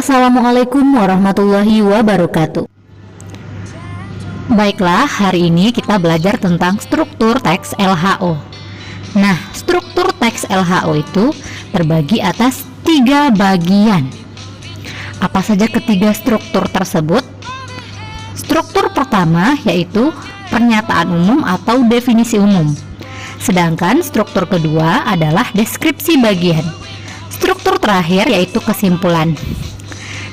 Assalamualaikum warahmatullahi wabarakatuh. Baiklah, hari ini kita belajar tentang struktur teks LHO. Nah, struktur teks LHO itu terbagi atas 3 bagian. Apa saja ketiga struktur tersebut? Struktur pertama yaitu pernyataan umum atau definisi umum. Sedangkan struktur kedua adalah deskripsi bagian. Struktur terakhir yaitu kesimpulan.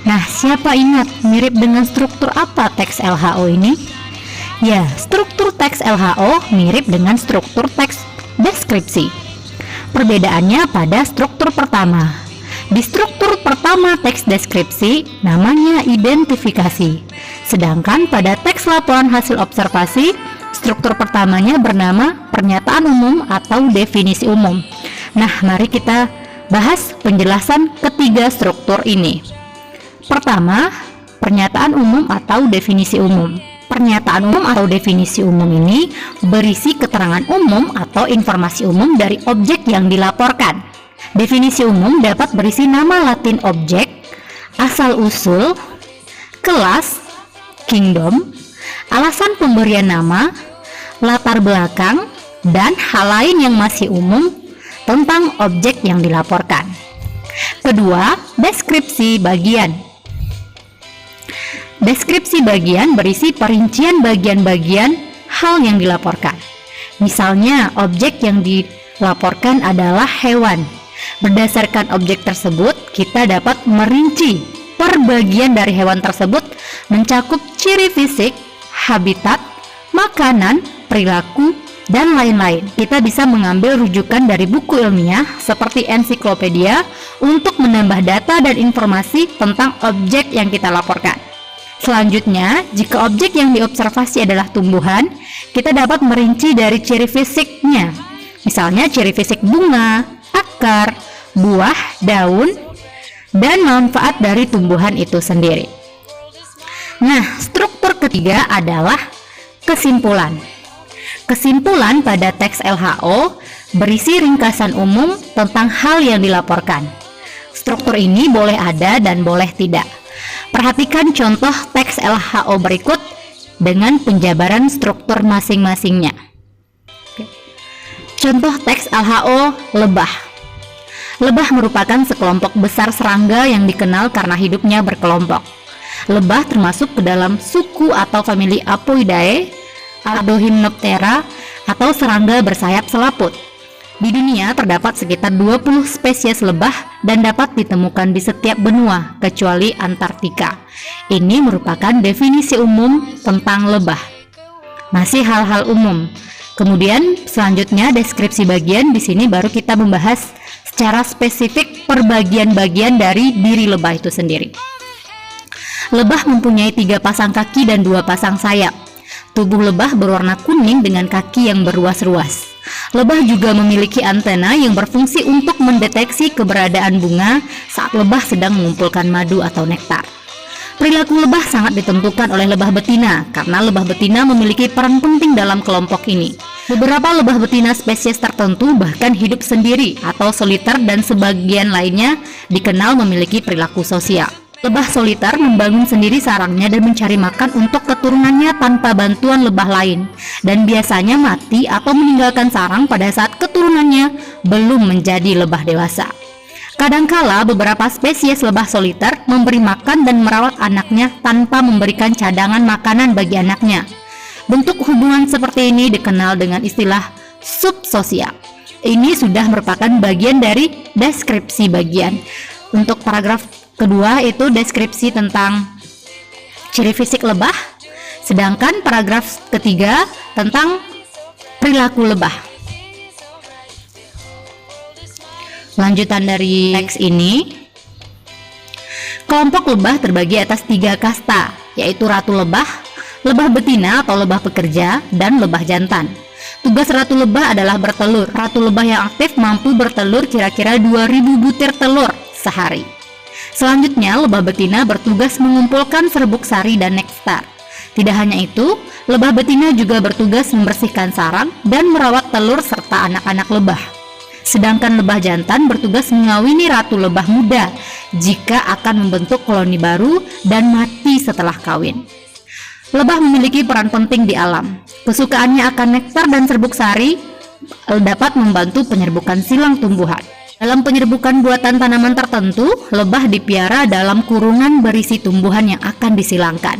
Nah, siapa ingat mirip dengan struktur apa teks LHO ini? Ya, struktur teks LHO mirip dengan struktur teks deskripsi. Perbedaannya pada struktur pertama. Di struktur pertama teks deskripsi namanya identifikasi. Sedangkan pada teks laporan hasil observasi, struktur pertamanya bernama pernyataan umum atau definisi umum. Nah, mari kita bahas penjelasan ketiga struktur ini. Pertama, pernyataan umum atau definisi umum. Pernyataan umum atau definisi umum ini berisi keterangan umum atau informasi umum dari objek yang dilaporkan. Definisi umum dapat berisi nama latin objek, asal-usul, kelas, kingdom, alasan pemberian nama, latar belakang, dan hal lain yang masih umum tentang objek yang dilaporkan. Kedua, deskripsi bagian. Deskripsi bagian berisi perincian bagian-bagian hal yang dilaporkan. Misalnya, objek yang dilaporkan adalah hewan. Berdasarkan objek tersebut, kita dapat merinci per bagian dari hewan tersebut mencakup ciri fisik, habitat, makanan, perilaku, dan lain-lain. Kita bisa mengambil rujukan dari buku ilmiah seperti ensiklopedia untuk menambah data dan informasi tentang objek yang kita laporkan. Selanjutnya, jika objek yang diobservasi adalah tumbuhan, kita dapat merinci dari ciri fisiknya. Misalnya ciri fisik bunga, akar, buah, daun, dan manfaat dari tumbuhan itu sendiri. Nah, struktur ketiga adalah kesimpulan. Kesimpulan pada teks LHO berisi ringkasan umum tentang hal yang dilaporkan. Struktur ini boleh ada dan boleh tidak. Perhatikan contoh teks LHO berikut dengan penjabaran struktur masing-masingnya. Contoh teks LHO lebah. Lebah merupakan sekelompok besar serangga yang dikenal karena hidupnya berkelompok. Lebah termasuk ke dalam suku atau famili Apoidae, Ardohymnoptera, atau serangga bersayap selaput. Di dunia terdapat sekitar 20 spesies lebah dan dapat ditemukan di setiap benua kecuali Antartika. Ini merupakan definisi umum tentang lebah. Masih hal-hal umum. Kemudian selanjutnya deskripsi bagian. Di sini baru kita membahas secara spesifik per bagian-bagian dari diri lebah itu sendiri. Lebah mempunyai 3 pasang kaki dan 2 pasang sayap. Tubuh lebah berwarna kuning dengan kaki yang berruas-ruas. Lebah juga memiliki antena yang berfungsi untuk mendeteksi keberadaan bunga saat lebah sedang mengumpulkan madu atau nektar. Perilaku lebah sangat ditentukan oleh lebah betina karena lebah betina memiliki peran penting dalam kelompok ini. Beberapa lebah betina spesies tertentu bahkan hidup sendiri atau soliter dan sebagian lainnya dikenal memiliki perilaku sosial. Lebah soliter membangun sendiri sarangnya dan mencari makan untuk keturunannya tanpa bantuan lebah lain, dan biasanya mati atau meninggalkan sarang pada saat keturunannya belum menjadi lebah dewasa. Kadangkala beberapa spesies lebah soliter memberi makan dan merawat anaknya tanpa memberikan cadangan makanan bagi anaknya. Bentuk hubungan seperti ini dikenal dengan istilah subsosial. Ini sudah merupakan bagian dari deskripsi bagian. Untuk paragraf kedua itu deskripsi tentang ciri fisik lebah, sedangkan paragraf ketiga tentang perilaku lebah. Lanjutan dari teks ini, kelompok lebah terbagi atas 3 kasta, yaitu ratu lebah, lebah betina atau lebah pekerja, dan lebah jantan. Tugas ratu lebah adalah bertelur. Ratu lebah yang aktif mampu bertelur kira-kira 2000 butir telur sehari. Selanjutnya, lebah betina bertugas mengumpulkan serbuk sari dan nektar. Tidak hanya itu, lebah betina juga bertugas membersihkan sarang dan merawat telur serta anak-anak lebah. Sedangkan lebah jantan bertugas mengawini ratu lebah muda jika akan membentuk koloni baru dan mati setelah kawin. Lebah memiliki peran penting di alam. Kesukaannya akan nektar dan serbuk sari dapat membantu penyerbukan silang tumbuhan. Dalam penyerbukan buatan tanaman tertentu, lebah dipiara dalam kurungan berisi tumbuhan yang akan disilangkan.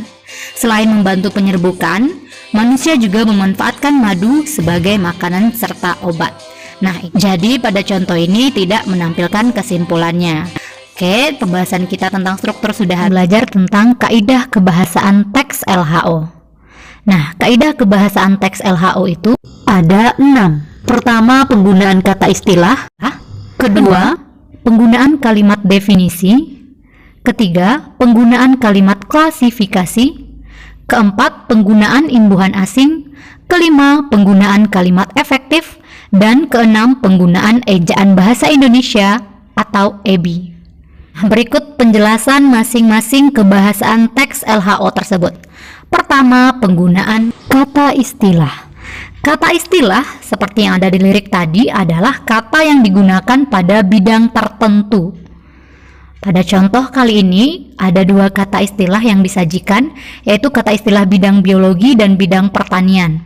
Selain membantu penyerbukan, manusia juga memanfaatkan madu sebagai makanan serta obat. Nah, jadi pada contoh ini tidak menampilkan kesimpulannya. Oke, pembahasan kita tentang struktur sudah belajar tentang kaidah kebahasaan teks LHO. Nah, kaidah kebahasaan teks LHO itu ada 6. Pertama, penggunaan kata istilah. Kedua, penggunaan kalimat definisi. Ketiga, penggunaan kalimat klasifikasi. Keempat, penggunaan imbuhan asing. Kelima, penggunaan kalimat efektif. Dan keenam, penggunaan ejaan bahasa Indonesia atau EBI. Berikut penjelasan masing-masing kebahasaan teks LHO tersebut. Pertama, penggunaan kata istilah. Kata istilah, seperti yang ada di lirik tadi, adalah kata yang digunakan pada bidang tertentu. Pada contoh kali ini, ada 2 kata istilah yang disajikan, yaitu kata istilah bidang biologi dan bidang pertanian.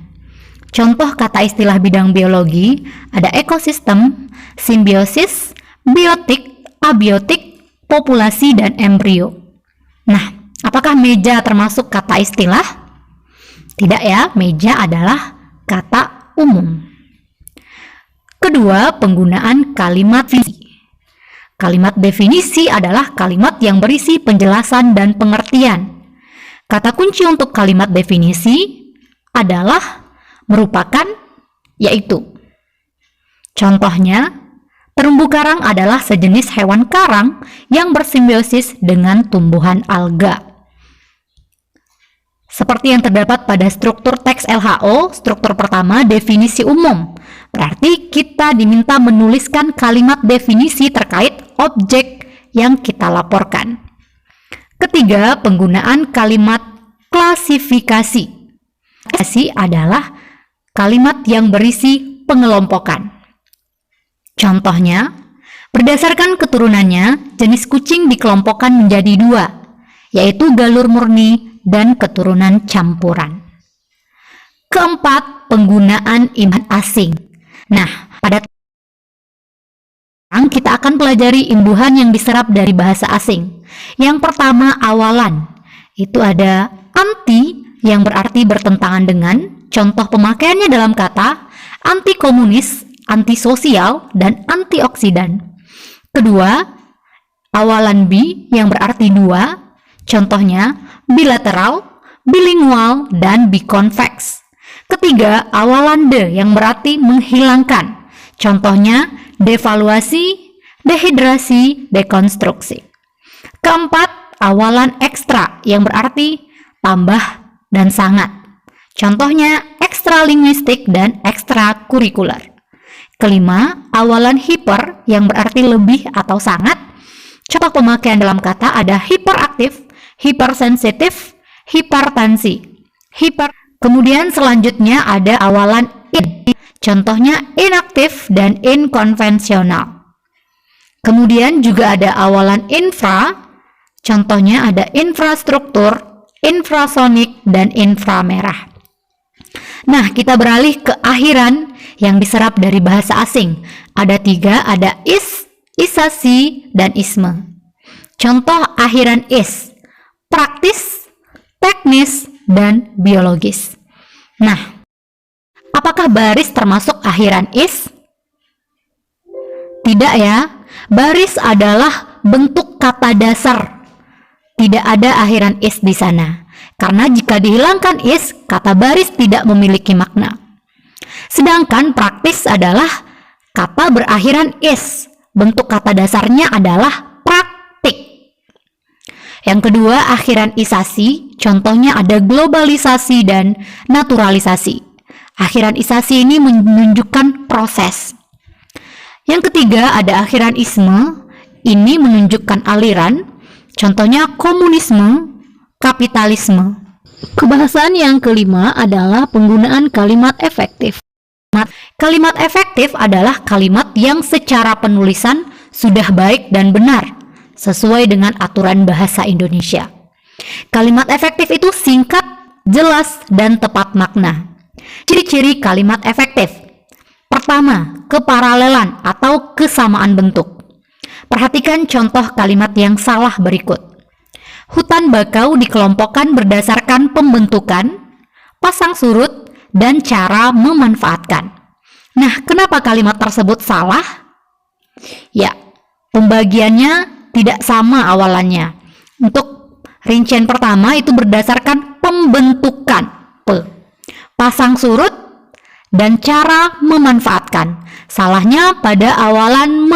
Contoh kata istilah bidang biologi, ada ekosistem, simbiosis, biotik, abiotik, populasi, dan embrio. Nah, apakah meja termasuk kata istilah? Tidak ya, meja adalah kata umum. Kedua, penggunaan kalimat definisi. Kalimat definisi adalah kalimat yang berisi penjelasan dan pengertian. Kata kunci untuk kalimat definisi adalah merupakan yaitu. Contohnya, terumbu karang adalah sejenis hewan karang yang bersimbiosis dengan tumbuhan alga. Seperti yang terdapat pada struktur teks LHO, struktur pertama definisi umum. Berarti kita diminta menuliskan kalimat definisi terkait objek yang kita laporkan. Ketiga, penggunaan kalimat klasifikasi. Klasifikasi adalah kalimat yang berisi pengelompokan. Contohnya, berdasarkan keturunannya, jenis kucing dikelompokkan menjadi 2, yaitu galur murni dan keturunan campuran. Keempat, penggunaan imbuhan asing. Nah, pada kita akan pelajari imbuhan yang diserap dari bahasa asing. Yang pertama, awalan. Itu ada anti yang berarti bertentangan dengan, contoh pemakaiannya dalam kata anti komunis, anti sosial, dan antioksidan. Kedua, awalan bi yang berarti 2, contohnya bilateral, bilingual, dan biconvex. Ketiga, awalan de yang berarti menghilangkan. Contohnya devaluasi, dehidrasi, dekonstruksi. Keempat, awalan ekstra yang berarti tambah dan sangat. Contohnya ekstralinguistik dan ekstrakurikuler. Kelima, awalan hiper yang berarti lebih atau sangat. Contoh pemakaian dalam kata ada hiperaktif, hipersensitif, hipertensi, Kemudian selanjutnya ada awalan in, contohnya inaktif dan inkonvensional. Kemudian juga ada awalan infra, contohnya ada infrastruktur, infrasonik, dan inframerah. Nah, kita beralih ke akhiran yang diserap dari bahasa asing. Ada 3, ada isasi, dan isme. Contoh akhiran praktis, teknis, dan biologis. Nah, apakah baris termasuk akhiran Tidak ya, baris adalah bentuk kata dasar. Tidak ada akhiran di sana. Karena jika dihilangkan kata baris tidak memiliki makna. Sedangkan praktis adalah kata berakhiran bentuk kata dasarnya adalah praktik. Yang kedua, akhiran isasi, contohnya ada globalisasi dan naturalisasi. Akhiran isasi ini menunjukkan proses. Yang ketiga, ada akhiran isme, ini menunjukkan aliran, contohnya komunisme, kapitalisme. Kebahasaan yang kelima adalah penggunaan kalimat efektif. Kalimat efektif adalah kalimat yang secara penulisan sudah baik dan benar. sesuai dengan aturan bahasa Indonesia. Kalimat efektif itu singkat, jelas, dan tepat makna. Ciri-ciri kalimat efektif. Pertama, keparalelan atau kesamaan bentuk. Perhatikan contoh kalimat yang salah berikut. Hutan bakau dikelompokkan berdasarkan pembentukan, pasang surut, dan cara memanfaatkan. Nah, kenapa kalimat tersebut salah? Ya, pembagiannya tidak sama awalannya. Untuk rincian pertama itu berdasarkan pembentukan, pasang surut, dan cara memanfaatkan. Salahnya pada awalan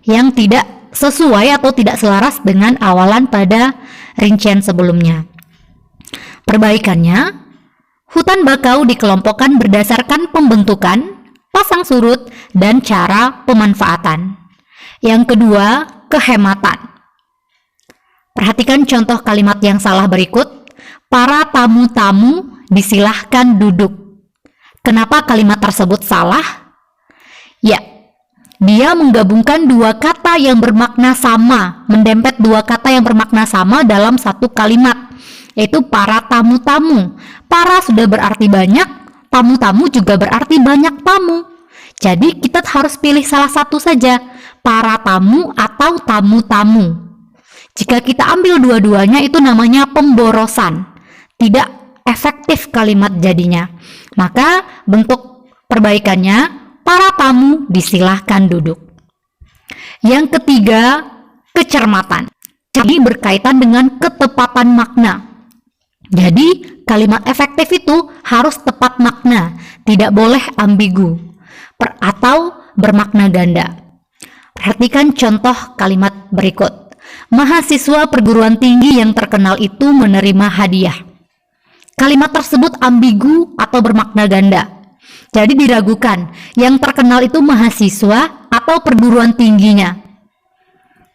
yang tidak sesuai atau tidak selaras dengan awalan pada rincian sebelumnya. Perbaikannya, hutan bakau dikelompokkan berdasarkan pembentukan, pasang surut, dan cara pemanfaatan. Yang kedua, kehematan. Perhatikan contoh kalimat yang salah berikut. Para tamu-tamu disilahkan duduk. Kenapa kalimat tersebut salah? Ya, dia menggabungkan dua kata yang bermakna sama, mendempet dua kata yang bermakna sama dalam satu kalimat, yaitu para tamu-tamu. Para sudah berarti banyak, tamu-tamu juga berarti banyak tamu. Jadi kita harus pilih salah satu saja, para tamu atau tamu-tamu. Jika kita ambil dua-duanya itu namanya pemborosan, tidak efektif kalimat jadinya. Maka bentuk perbaikannya, para tamu disilahkan duduk. Yang ketiga, kecermatan. Jadi berkaitan dengan ketepatan makna. Jadi kalimat efektif itu harus tepat makna, tidak boleh ambigu atau bermakna ganda. Perhatikan contoh kalimat berikut. Mahasiswa perguruan tinggi yang terkenal itu menerima hadiah. Kalimat tersebut ambigu atau bermakna ganda. Jadi diragukan, yang terkenal itu mahasiswa atau perguruan tingginya.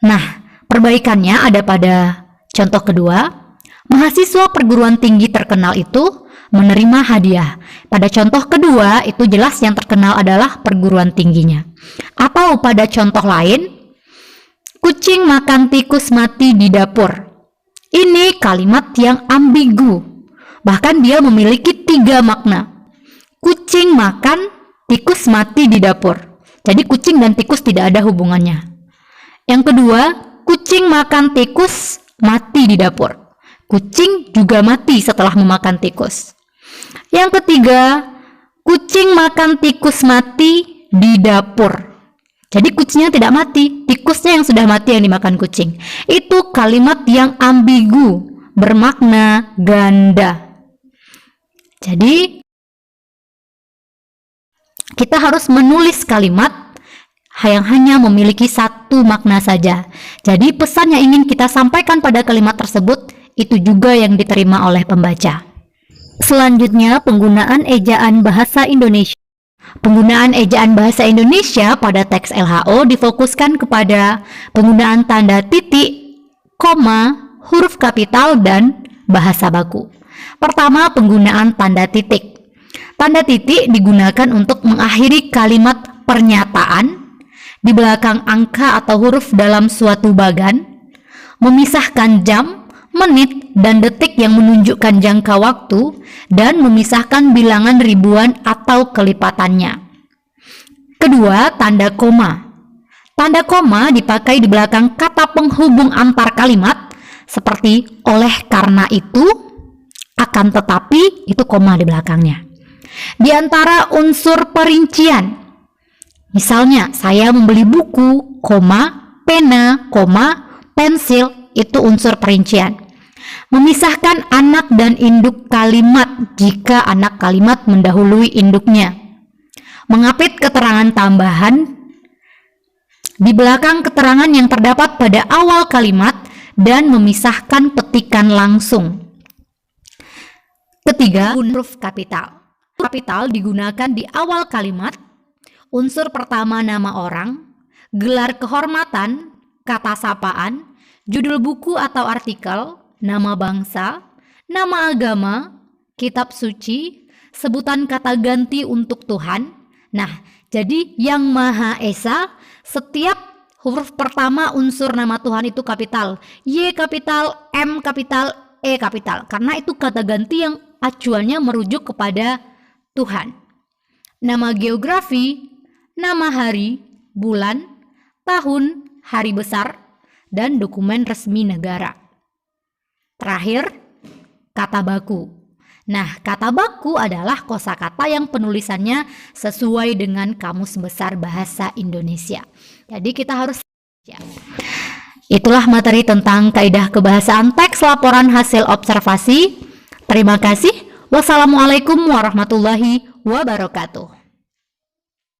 Nah, perbaikannya ada pada contoh kedua. Mahasiswa perguruan tinggi terkenal itu menerima hadiah. Pada contoh kedua, itu jelas yang terkenal adalah perguruan tingginya. Atau pada contoh lain, kucing makan tikus mati di dapur. Ini kalimat yang ambigu. Bahkan dia memiliki 3 makna. Kucing makan, tikus mati di dapur. Jadi kucing dan tikus tidak ada hubungannya. Yang kedua, kucing makan tikus mati di dapur. Kucing juga mati setelah memakan tikus. Yang ketiga, kucing makan tikus mati di dapur. Jadi kucingnya tidak mati, tikusnya yang sudah mati yang dimakan kucing. Itu kalimat yang ambigu, bermakna ganda. Jadi kita harus menulis kalimat yang hanya memiliki satu makna saja. Jadi pesan yang ingin kita sampaikan pada kalimat tersebut itu juga yang diterima oleh pembaca. Selanjutnya, penggunaan ejaan bahasa Indonesia. Penggunaan ejaan bahasa Indonesia pada teks LHO difokuskan kepada penggunaan tanda titik, koma, huruf kapital, dan bahasa baku. Pertama, penggunaan tanda titik. Tanda titik digunakan untuk mengakhiri kalimat pernyataan di belakang angka atau huruf dalam suatu bagan, memisahkan jam, menit, dan detik yang menunjukkan jangka waktu, dan memisahkan bilangan ribuan atau kelipatannya. Kedua, tanda koma. Tanda koma dipakai di belakang kata penghubung antar kalimat seperti oleh karena itu, akan tetapi, itu koma di belakangnya. Di antara unsur perincian, misalnya saya membeli buku, koma, pena, koma, pensil, itu unsur perincian. Memisahkan anak dan induk kalimat jika anak kalimat mendahului induknya. Mengapit keterangan tambahan di belakang keterangan yang terdapat pada awal kalimat dan memisahkan petikan langsung. Ketiga, huruf kapital. Kapital digunakan di awal kalimat, unsur pertama nama orang, gelar kehormatan, kata sapaan, judul buku atau artikel, nama bangsa, nama agama, kitab suci, sebutan kata ganti untuk Tuhan. Nah, jadi yang Maha Esa, setiap Huruf pertama unsur nama Tuhan itu kapital, Y kapital, M kapital, E kapital, karena itu kata ganti yang acuannya merujuk kepada Tuhan. Nama geografi, nama hari, bulan, tahun, hari besar, dan dokumen resmi negara. Terakhir, kata baku. Nah, kata baku adalah kosakata yang penulisannya sesuai dengan Kamus Besar Bahasa Indonesia. Jadi kita harus Itulah materi tentang kaidah kebahasaan teks laporan hasil observasi. Terima kasih. Wassalamualaikum warahmatullahi wabarakatuh.